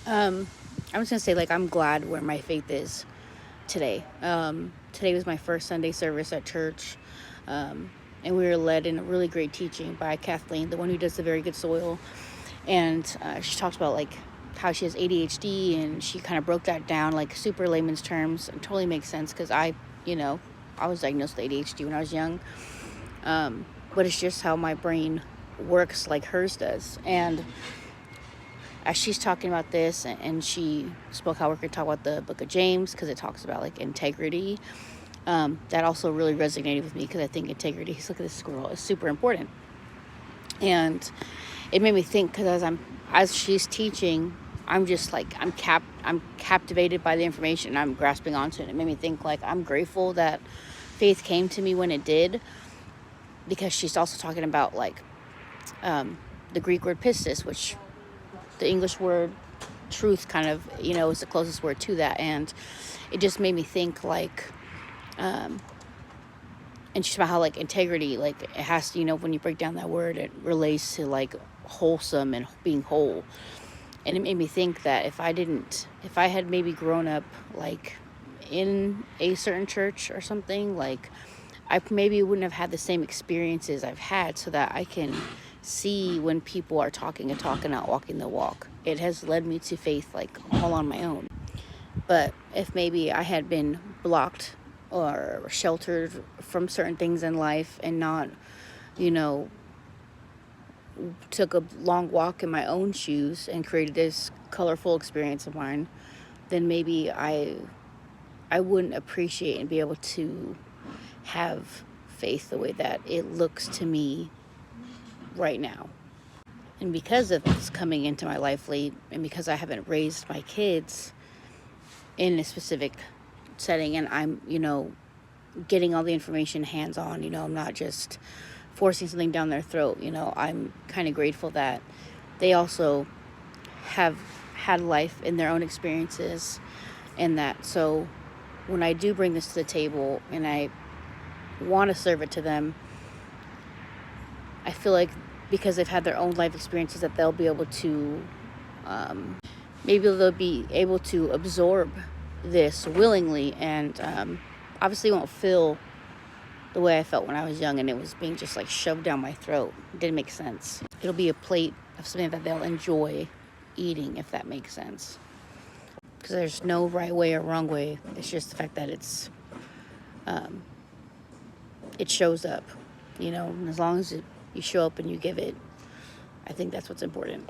Um, I'm just gonna say, like, I'm glad where my faith is today. Today was my first Sunday service at church, and we were led in a really great teaching by Kathleen, the one who does the Very Good Soil. And she talks about like how she has ADHD, and she kind of broke that down like super layman's terms. It totally makes sense because you know, I was diagnosed with ADHD when I was young. But it's just how my brain works like hers does. And as she's talking about this, and she spoke how we're going to talk about the book of James because it talks about like integrity. That also really resonated with me because I think integrity, look at this squirrel, is super important. And it made me think because as she's teaching, I'm just like I'm captivated by the information. I'm grasping onto it. It made me think like I'm grateful that faith came to me when it did, because she's also talking about like the Greek word pistis, which the English word truth kind of, is the closest word to that. And it just made me think like, and she's about how like integrity, like it has to, when you break down that word, it relates to like wholesome and being whole. And it made me think that if I had maybe grown up like in a certain church or something, like I maybe wouldn't have had the same experiences I've had, so that I can see when people are talking a talk and not walking the walk. It has led me to faith like all on my own. But if maybe I had been blocked or sheltered from certain things in life and not, you know, took a long walk in my own shoes and created this colorful experience of mine, then maybe I wouldn't appreciate and be able to have faith the way that it looks to me right now. And because of this coming into my life late, and because I haven't raised my kids in a specific setting, and I'm, getting all the information hands on, I'm not just forcing something down their throat, I'm kind of grateful that they also have had life in their own experiences. And that, so when I do bring this to the table and I want to serve it to them, I feel like because they've had their own life experiences, that they'll be able to, maybe they'll be able to absorb this willingly, and obviously won't feel the way I felt when I was young and it was being just like shoved down my throat. It didn't make sense. It'll be a plate of something that they'll enjoy eating, if that makes sense. Because there's no right way or wrong way. It's just the fact that it shows up, and as long as you show up and you give it, I think that's what's important.